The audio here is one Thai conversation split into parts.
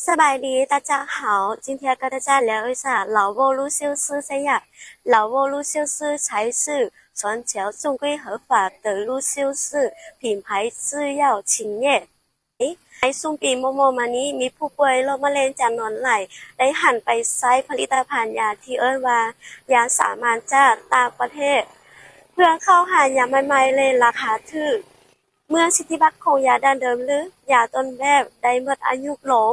สบายดี大家好今天跟大家聊一下老挝路修斯这样老挝路修斯才是全球正规合法的路修斯品牌制药企业ในช่วงปีมานี้มีผู้ป่วยโรคมะเร็งจำนวนหลายได้หันไปใช้ผลิตภัณฑ์ยาที่เอิ้นว่ายาสามัญจากต่างประเทศเพื่อเข้าหายาใหม่ๆเลยราคาถูกเมื่อสิทธิบัตรของยาดั้งเดิมหรือยาต้นแบบได้หมดอายุลง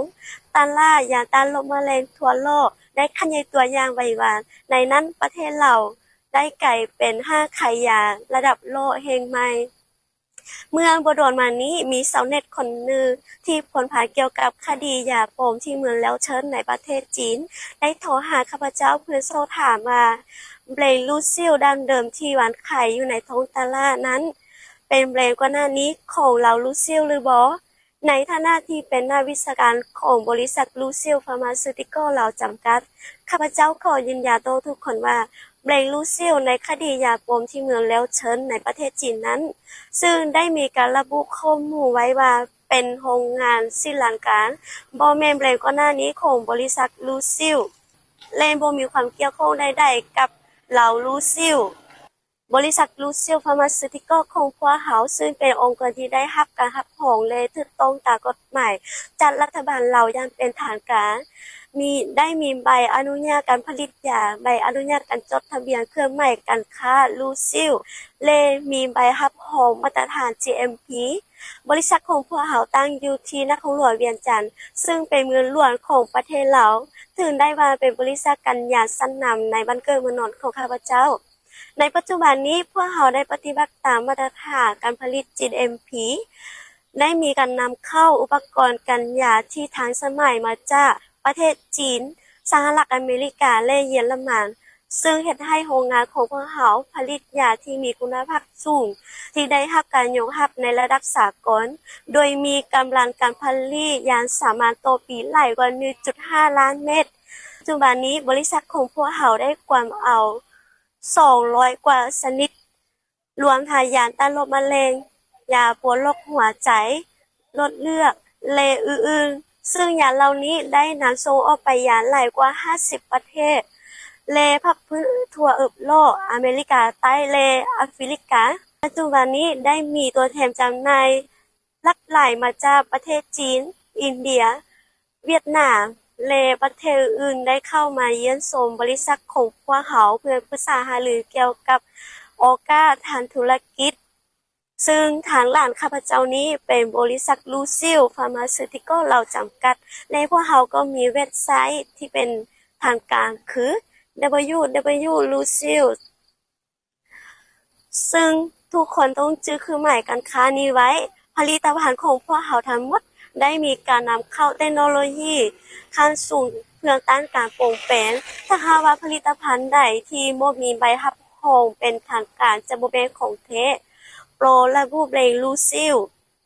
ตลาดยาต้านโรคมะเร็งทั่วโลกได้ขยายตัวอย่างไววานในนั้นประเทศเราได้กลายเป็นห้างขายยาระดับโลกแห่งใหม่เมื่อบ่โดนมานี้มีชาวเน็ตคนหนึ่งที่ผลผ่านเกี่ยวกับคดียาปลอมที่เมืองแล้วเชิญในประเทศจีนได้โทรหาข้าพเจ้าเพื่อสอบถามว่าเบรนด์ลูซิลดั้งเดิมที่วางขายอยู่ในท้องตลาดนั้นเป็นแบรนด์ก่อนหน้านี้ของเราลูซิลหรือบ่ในฐานะที่เป็นนักวิชาการของบริษัทลูซิลฟาร์มาซูติคอลเราจำกัดข้าพเจ้าขอยืนยันต่อทุกคนว่าแบรนด์ลูซิลในคดียาปลอมที่เมืองแล้วเชิญในประเทศจีนนั้นซึ่งได้มีการระบุข้อมูลไว้ว่าเป็นโรงงานศรีลังกาบ่แม่นแบรนด์ก่อนหน้านี้ของบริษัทลูซิลและบ่มีความเกี่ยวข้องใดๆกับเราลูซิลบริษัทลูซิลฟาร์มาซูติคอลของพวกเขาซึ่งเป็นองค์กรที่ได้รับการรับรองและถูกต้องตามกฎหมายจากรัฐบาลเราอย่างเป็นทางการได้มีใบอนุญาตการผลิตยาใบอนุญาตการจดทะเบียนเครื่องหมายการค้าลูซิลและมีใบรับรองมาตรฐาน GMP บริษัทของพวกเขาตั้งอยู่ที่นครหลวงเวียงจันทร์ซึ่งเป็นเมืองหลวงของประเทศเราถึงได้ว่าเป็นบริษัทกันยาชั้นนำในบ้านเกิดเมืองนอนของข้าพเจ้าในปัจจุบันนี้พวกเขาได้ปฏิบัติตามมาตรฐานการผลิต GMP ได้มีการนำเข้าอุปกรณ์กันยาที่ทันสมัยมาจากประเทศจีนสหรัฐอเมริกาและเยอรมันซึ่งเฮ็ดให้โรงงานของพวกเขาผลิตยาที่มีคุณภาพสูงที่ได้รับการยกย่องในระดับสากลโดยมีกำลังการผลิตยาสามัญต่อปีหลายกว่า 1.5 ล้านเม็ดปัจจุบันนี้บริษัทของพวกเขาได้กวาดเอา200กว่าชนิดรวมทั้งยาต้านโรคมะเร็งยาปวดโรคหัวใจลดเลือดและอื่นๆซึ่งยาเหล่านี้ได้นำส่งออกไปยังหลายกว่า50ประเทศและภาคพื้นทั่วโลกอเมริกาใต้และแอฟริกาปัจจุบันนี้ได้มีตัวแทนจำหน่ายหลากหลายมาจากประเทศจีนอินเดียเวียดนามและประเทศอื่นได้เข้ามาเยี่ยมชมบริษัทของพวกเขาเพื่อปรึกษาหารือเกี่ยวกับโอกาสทางธุรกิจซึ่งทางร้านข้าพเจ้านี้เป็นบริษัทลูซิลฟาร์มาซูติคอลเราจำกัดและพวกเขาก็มีเว็บไซต์ที่เป็นทางการคือ www.lucil ซึ่งทุกคนต้องจื้อคือหมายการค้านี้ไว้ผลิตภัณฑ์ของพวกเขาทั้งหมดได้มีการนำเข้าเทคโนโลยีขั้นสูงเพื่อต้านการปลอมแปลงถ้าหากว่าผลิตภัณฑ์ใดที่บ่มีใบรับรองเป็นทางการจะบ่เป็นของแท้โปรระบุแบรนด์ลูซิล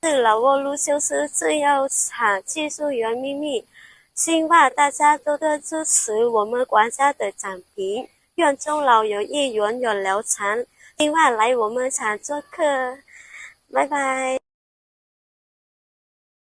是老挝路修斯制药厂技术员秘密希望大家多多支持我们国家的展品愿终老友谊源远流长另外来我们厂做客拜拜